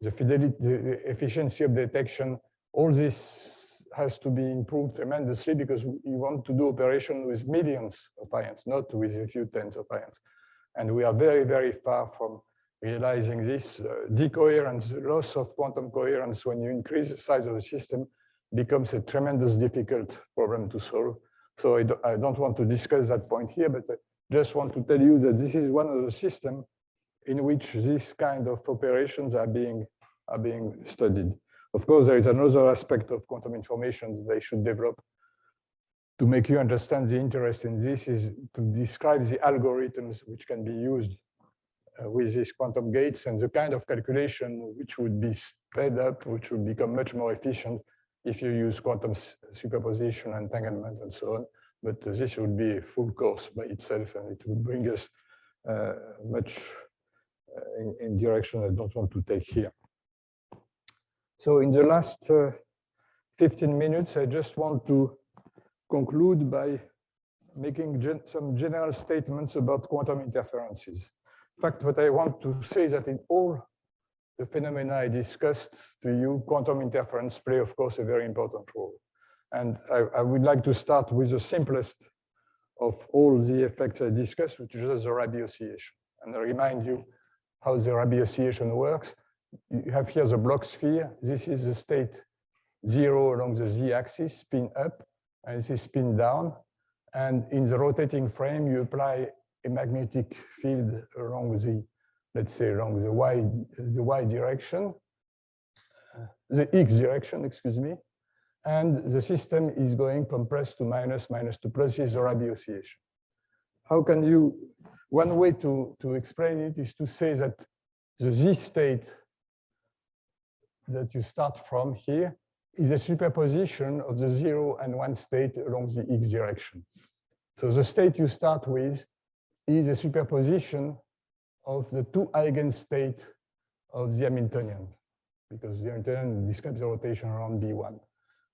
the fidelity, the efficiency of detection, all this has to be improved tremendously because you want to do operation with millions of ions, not with a few tens of ions. And we are very, very far from realizing this. Decoherence, loss of quantum coherence when you increase the size of the system becomes a tremendous difficult problem to solve. So I don't want to discuss that point here, but I just want to tell you that this is one of the systems in which this kind of operations are being studied. Of course, there is another aspect of quantum information they should develop to make you understand the interest in this is to describe the algorithms which can be used with these quantum gates and the kind of calculation which would be sped up, which would become much more efficient if you use quantum superposition, entanglement, and so on. But this would be a full course by itself, and it would bring us much in direction I don't want to take here. So in the last 15 minutes, I just want to conclude by making some general statements about quantum interferences. In fact, what I want to say is that in all the phenomena I discussed to you, quantum interference play, of course, a very important role. And I would like to start with the simplest of all the effects I discussed, which is the Rabi oscillation. And I remind you how the Rabi oscillation works. You have here the block sphere. This is the state 0 along the z-axis, spin up, and this is spin down. And in the rotating frame, you apply a magnetic field along the, let's say, along the y direction, the x direction, excuse me. And the system is going from plus to minus, minus to plus is the Rabi oscillation. How can you, one way to explain it is to say that the z state that you start from here is a superposition of the 0 and 1 state along the x direction. So the state you start with is a superposition of the 2 eigenstates of the Hamiltonian, because the Hamiltonian describes the rotation around B1.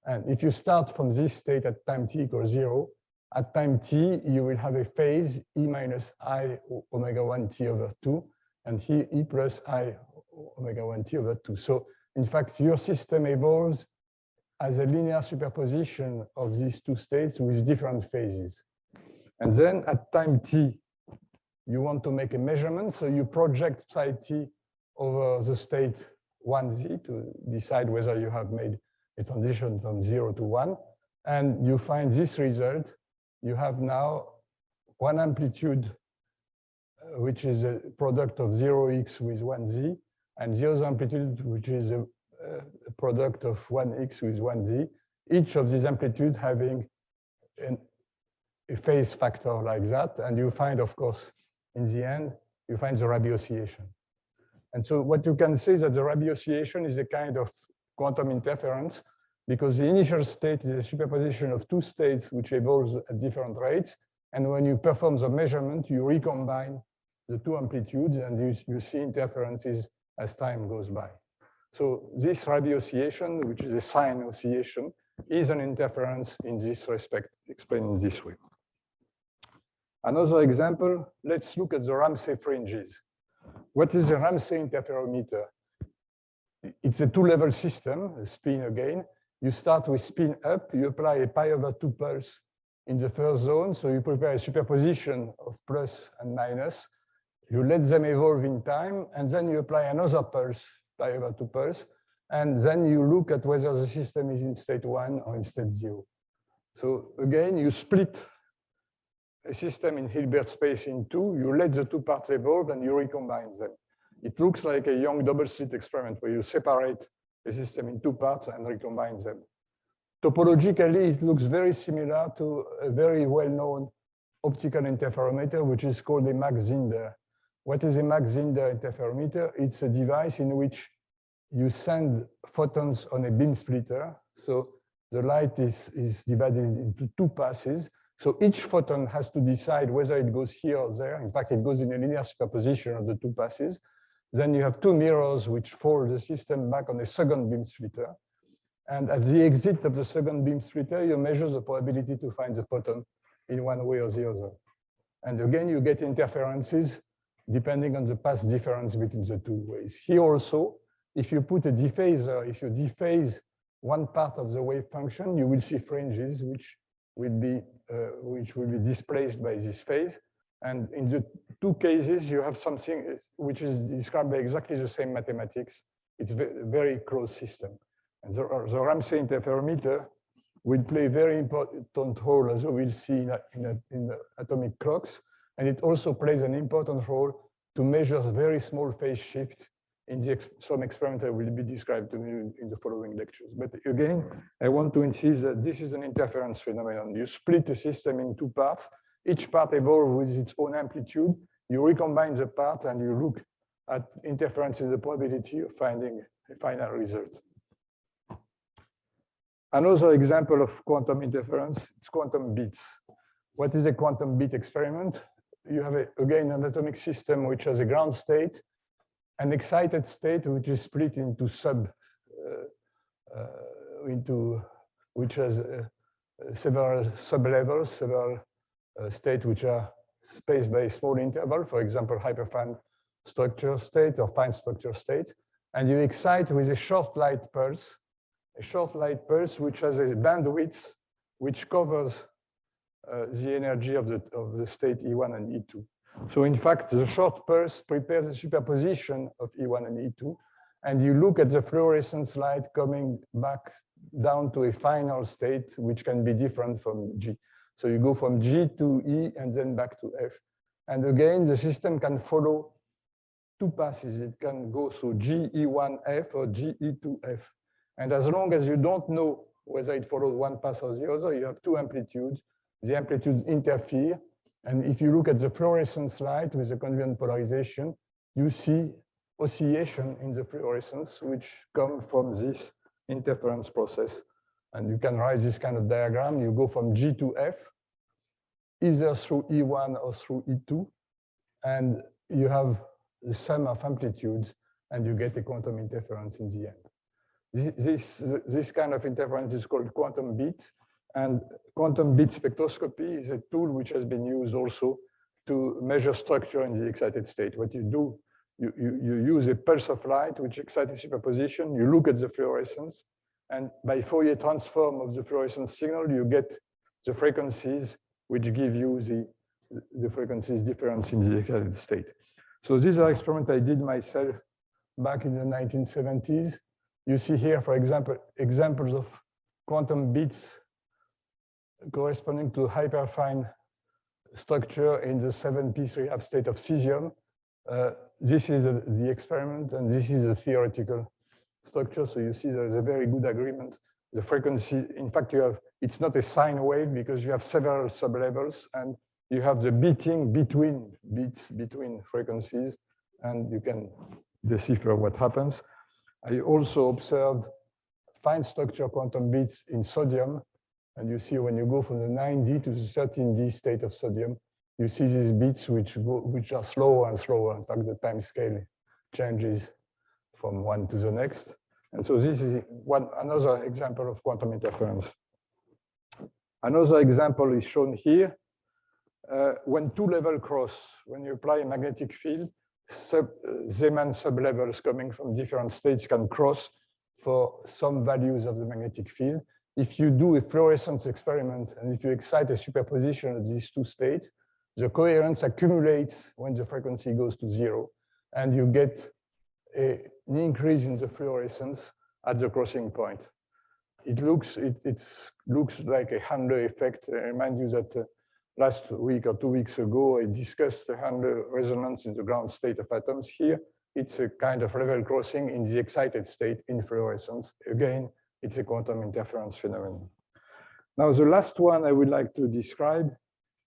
And if you start from this state at time t equals 0, at time t, you will have a phase E minus I omega 1 t over 2, and here E plus I omega 1 t over 2. So in fact, your system evolves as a linear superposition of these 2 states with different phases. And then at time t, you want to make a measurement. So you project psi t over the state 1z to decide whether you have made a transition from 0 to 1. And you find this result. You have now one amplitude, which is a product of 0x with 1z, and the other amplitude, which is a product of 1x with 1z, each of these amplitudes having a phase factor like that. And you find, of course, in the end, you find the Rabi oscillation. And so what you can say is that the Rabi oscillation is a kind of quantum interference because the initial state is a superposition of 2 states which evolves at different rates. And when you perform the measurement, you recombine the 2 amplitudes and you see interferences as time goes by. So this Rabi oscillation, which is a sine oscillation, is an interference in this respect, explained in this way. Another example, let's look at the Ramsay fringes. What is a Ramsay interferometer? It's a 2-level system, a spin again. You start with spin up, you apply a pi over 2 pulse in the first zone, so you prepare a superposition of plus and minus. You let them evolve in time, and then you apply another pulse, pi over 2 pulse, and then you look at whether the system is in state 1 or in state 0. So again, you split a system in Hilbert space in two, you let the two parts evolve, and you recombine them. It looks like a Young double-slit experiment where you separate a system in two parts and recombine them. Topologically, it looks very similar to a very well-known optical interferometer, which is called a Maxinder. What is a Maxinder interferometer? It's a device in which you send photons on a beam splitter. So the light is divided into two passes. So each photon has to decide whether it goes here or there. In fact, it goes in a linear superposition of the two passes. Then you have two mirrors which fold the system back on a second beam splitter. And at the exit of the second beam splitter, you measure the probability to find the photon in one way or the other. And again, you get interferences depending on the path difference between the two ways. Here also, if you put a dephaser, if you dephase one part of the wave function, you will see fringes which will be displaced by this phase. And in the two cases, you have something which is described by exactly the same mathematics. It's a very close system. And the Ramsay Interferometer will play a very important role, as we will see in atomic clocks. And it also plays an important role to measure very small phase shifts in some experiment that will be described to you in the following lectures. But again, I want to insist that this is an interference phenomenon. You split the system in two parts. Each part evolves with its own amplitude. You recombine the part and you look at interference in the probability of finding a final result. Another example of quantum interference is quantum bits. What is a quantum bit experiment? You have, again, an atomic system which has a ground state, an excited state which is split into which has several sublevels, several states which are spaced by a small interval, for example, hyperfine structure state or fine structure state. And you excite with a short light pulse which has a bandwidth which covers the energy of the state E1 and E2. So in fact, the short pulse prepares a superposition of E1 and E2, and you look at the fluorescence light coming back down to a final state, which can be different from G. So you go from G to E and then back to F. And again, the system can follow two passes. It can go through GE1F or GE2F. And as long as you don't know whether it follows one path or the other, you have two amplitudes. The amplitudes interfere. And if you look at the fluorescence light with the convenient polarization, you see oscillation in the fluorescence, which come from this interference process. And you can write this kind of diagram. You go from G to F, either through E1 or through E2, and you have the sum of amplitudes, and you get a quantum interference in the end. This kind of interference is called quantum bit, and quantum bit spectroscopy is a tool which has been used also to measure structure in the excited state. What you do, you use a pulse of light which excites a superposition, you look at the fluorescence, and by Fourier transform of the fluorescence signal, you get the frequencies which give you the frequencies difference in the excited state. So these are experiments I did myself back in the 1970s. You see here, for example, examples of quantum bits corresponding to hyperfine structure in the 7p rehab state of cesium. This is the experiment, and this is a theoretical structure. So you see there's a very good agreement. The frequency, in fact, it's not a sine wave because you have several sublevels, and you have the beating between bits, between frequencies, and you can decipher what happens. I also observed fine structure quantum bits in sodium. And you see when you go from the 9D to the 13D state of sodium, you see these bits which are slower and slower. In fact, the time scale changes from one to the next. And so this is another example of quantum interference. Another example is shown here. When two levels cross, when you apply a magnetic field, Zeeman sublevels coming from different states can cross for some values of the magnetic field. If you do a fluorescence experiment and if you excite a superposition of these two states, the coherence accumulates when the frequency goes to 0, and you get an increase in the fluorescence at the crossing point. it looks like a Handler effect. I remind you that last week or 2 weeks ago, I discussed the Handler resonance in the ground state of atoms. Here, it's a kind of level crossing in the excited state in fluorescence. Again, it's a quantum interference phenomenon. Now, the last one I would like to describe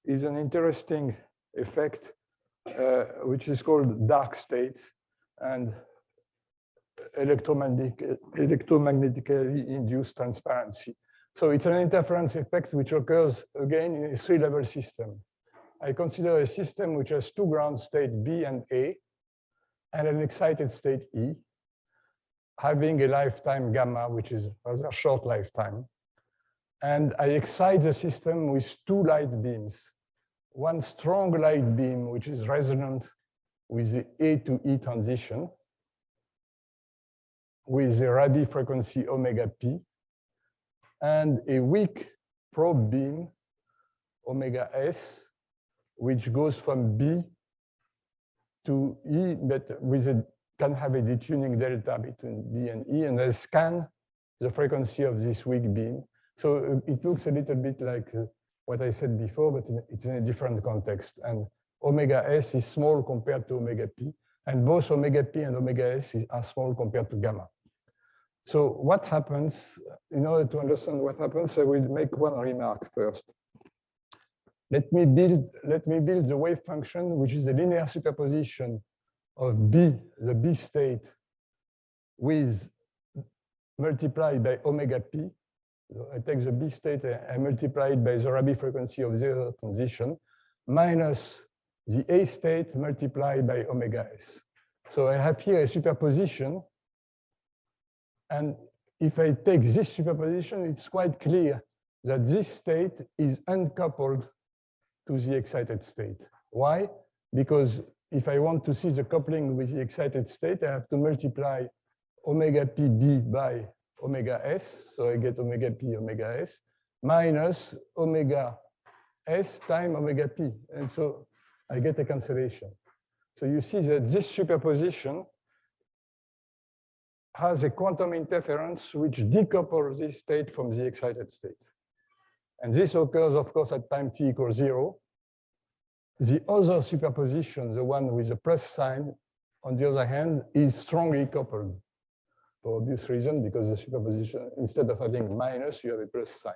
is an interesting effect, which is called dark states and electromagnetically induced transparency. So it's an interference effect which occurs again in a three-level system. I consider a system which has two ground states, B and A, and an excited state E, having a lifetime gamma, which is a short lifetime. And I excite the system with two light beams. One strong light beam, which is resonant with the A to E transition, with a Rabi frequency omega p, and a weak probe beam, omega s, which goes from B to E, but can have a detuning delta between B and E, and I scan the frequency of this weak beam. So it looks a little bit like what I said before, but it's in a different context. And omega s is small compared to omega p, and both omega p and omega s are small compared to gamma. So what happens, in order to understand what happens, I will make one remark first. Let me build the wave function, which is a linear superposition of B, the B state, with multiplied by omega p. So I take the B state, I multiply it by the Rabi frequency of zero transition, minus the A state multiplied by omega s. So I have here a superposition. And if I take this superposition, it's quite clear that this state is uncoupled to the excited state. Why? Because if I want to see the coupling with the excited state, I have to multiply omega pb by omega s, so I get omega p omega s, minus omega s times omega p. And so I get a cancellation. So you see that this superposition has a quantum interference which decouples this state from the excited state. And this occurs, of course, at time t equals 0. The other superposition, the one with the plus sign, on the other hand, is strongly coupled for obvious reason, because the superposition, instead of having minus, you have a plus sign.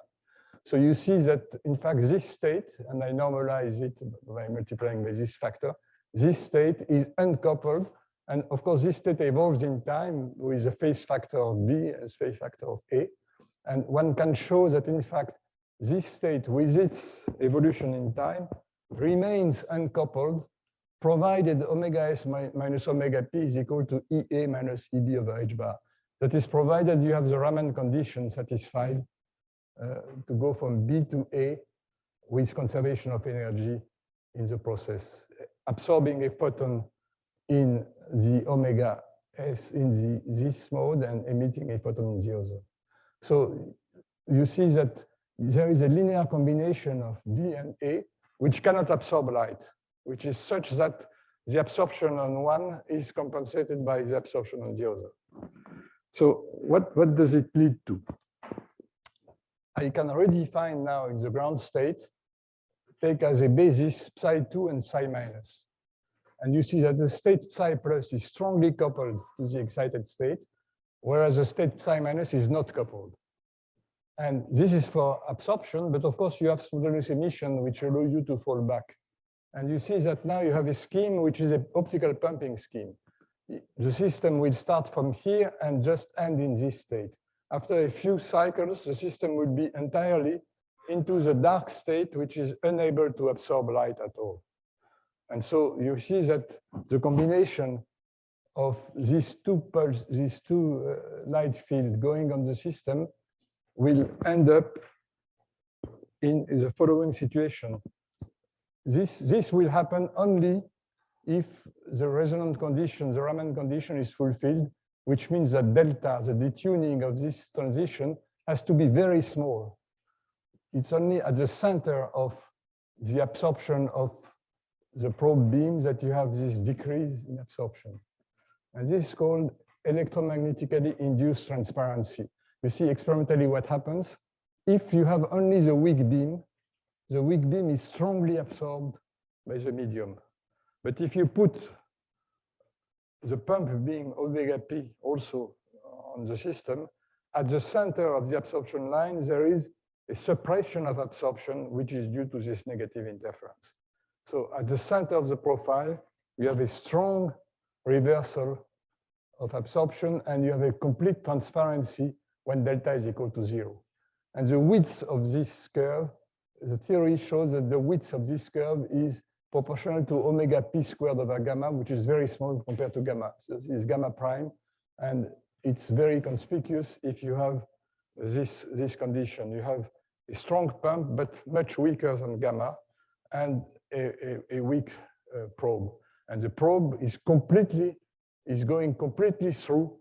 So you see that, in fact, this state, and I normalize it by multiplying by this factor, this state is uncoupled. And of course, this state evolves in time with a phase factor of B as phase factor of A. And one can show that, in fact, this state with its evolution in time remains uncoupled, provided omega s minus omega p is equal to EA minus EB over H bar. That is provided you have the Raman condition satisfied to go from B to A with conservation of energy in the process, absorbing a photon in the omega s in this mode and emitting a photon in the other. So you see that there is a linear combination of B and A which cannot absorb light, which is such that the absorption on one is compensated by the absorption on the other. So what does it lead to? I can redefine now in the ground state, take as a basis psi2 and psi minus. And you see that the state psi plus is strongly coupled to the excited state, whereas the state psi minus is not coupled. And this is for absorption, but of course you have simultaneous emission, which allow you to fall back. And you see that now you have a scheme which is an optical pumping scheme. The system will start from here and just end in this state. After a few cycles, the system will be entirely into the dark state, which is unable to absorb light at all. And so you see that the combination of these two light fields going on the system will end up in the following situation. This will happen only if the resonant condition, the Raman condition, is fulfilled, which means that delta, the detuning of this transition, has to be very small. It's only at the center of the absorption of the probe beam that you have this decrease in absorption. And this is called electromagnetically induced transparency. you see experimentally what happens. If you have only the weak beam is strongly absorbed by the medium. But if you put the pump beam omega p also on the system, at the center of the absorption line, there is a suppression of absorption, which is due to this negative interference. So at the center of the profile, you have a strong reversal of absorption, and you have a complete transparency when delta is equal to 0. And the width of this curve, the theory shows that the width of this curve is proportional to omega p squared over gamma, which is very small compared to gamma. So this is gamma prime, and it's very conspicuous if you have this condition. You have a strong pump, but much weaker than gamma, and a weak probe. And the probe is going completely through,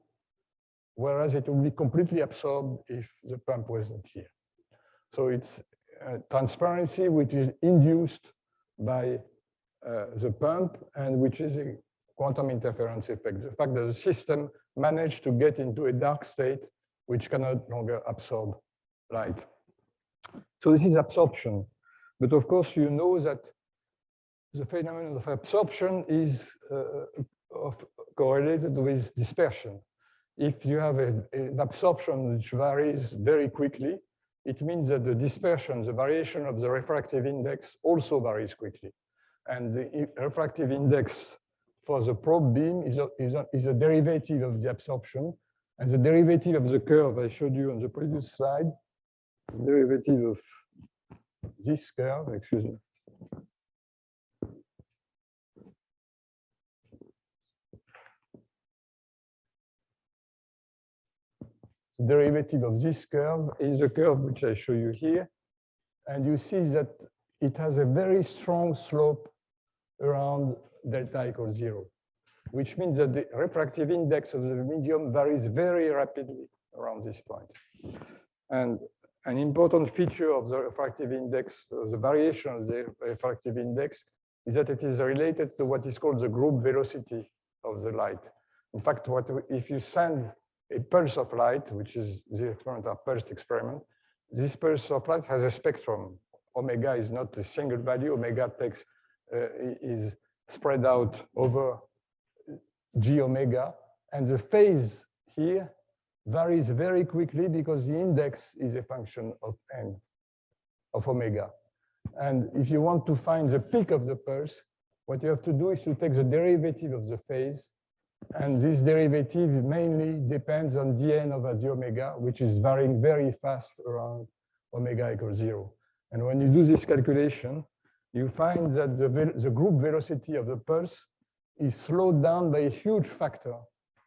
whereas it will be completely absorbed if the pump wasn't here. So it's transparency which is induced by the pump, and which is a quantum interference effect. The fact that the system managed to get into a dark state which cannot longer absorb light. So this is absorption. But of course, you know that the phenomenon of absorption is correlated with dispersion. If you have an absorption which varies very quickly, it means that the dispersion, the variation of the refractive index also varies quickly. And the refractive index for the probe beam is a derivative of the absorption. And the derivative of the curve I showed you on the previous slide, the derivative of this curve, excuse me. The derivative of this curve is the curve which I show you here. And you see that it has a very strong slope around delta equals 0, which means that the refractive index of the medium varies very rapidly around this point. And an important feature of the refractive index, the variation of the refractive index, is that it is related to what is called the group velocity of the light. In fact, if you send a pulse of light, which is the experimental pulse experiment, this pulse of light has a spectrum. Omega is not a single value. Omega is spread out over g omega, and the phase here varies very quickly because the index is a function of n, of omega. And if you want to find the peak of the pulse, what you have to do is to take the derivative of the phase, and this derivative mainly depends on dn over d omega, which is varying very fast around omega equals 0. And when you do this calculation, you find that the group velocity of the pulse is slowed down by a huge factor,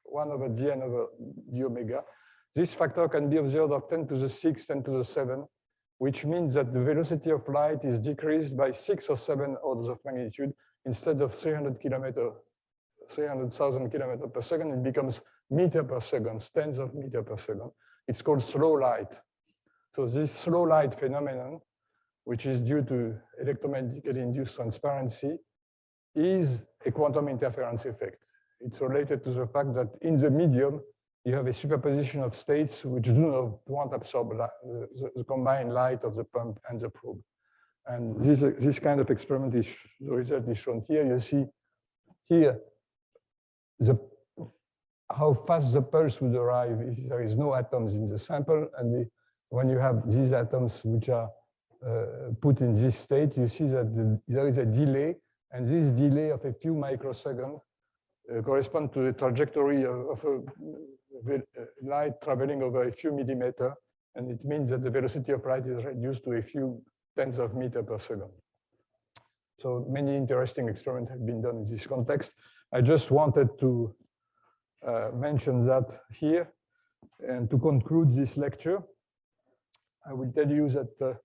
1 over dn over d omega. This factor can be of the order of 10 to the 6, 10 to the 7, which means that the velocity of light is decreased by 6 or 7 orders of magnitude. Instead of 300,000 kilometers per second, it becomes meter per second, tens of meters per second. It's called slow light. So this slow light phenomenon, which is due to electromagnetically induced transparency, is a quantum interference effect. It's related to the fact that in the medium, you have a superposition of states which won't absorb the combined light of the pump and the probe. And this kind of experiment, the result is shown here. You see here how fast the pulse would arrive if there is no atoms in the sample. And when you have these atoms which are put in this state, you see that there is a delay, and this delay of a few microseconds corresponds to the trajectory of a light traveling over a few millimeters, and it means that the velocity of light is reduced to a few tens of meters per second. So many interesting experiments have been done in this context. I just wanted to mention that here, and to conclude this lecture, I will tell you that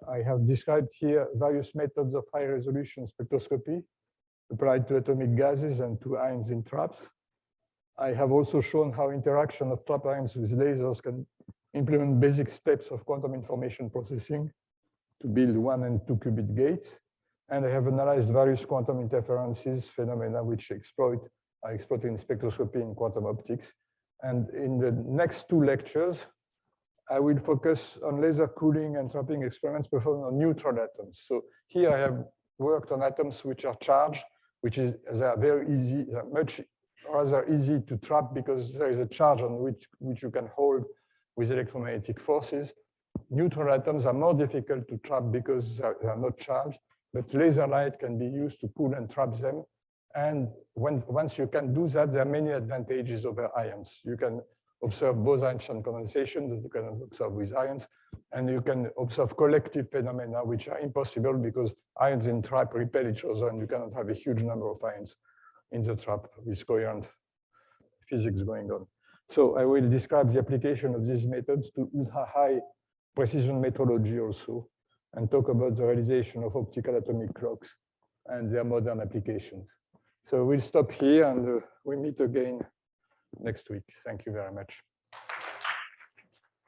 I have described here various methods of high-resolution spectroscopy applied to atomic gases and to ions in traps. I have also shown how interaction of trap ions with lasers can implement basic steps of quantum information processing to build 1 and 2 qubit gates. And I have analyzed various quantum interferences phenomena which are exploited in spectroscopy in quantum optics. And in the next 2 lectures, I will focus on laser cooling and trapping experiments performed on neutral atoms. So here I have worked on atoms which are charged, which is they are very easy, much rather easy to trap because there is a charge on which you can hold with electromagnetic forces. Neutral atoms are more difficult to trap because they are not charged, but laser light can be used to cool and trap them. And once you can do that, there are many advantages over ions. You can observe Bose-Einstein condensation that you can observe with ions, and you can observe collective phenomena which are impossible because ions in trap repel each other, and you cannot have a huge number of ions in the trap with coherent physics going on. So I will describe the application of these methods to ultra-high precision metrology also, and talk about the realization of optical atomic clocks and their modern applications. So we'll stop here and we meet again next week. Thank you very much.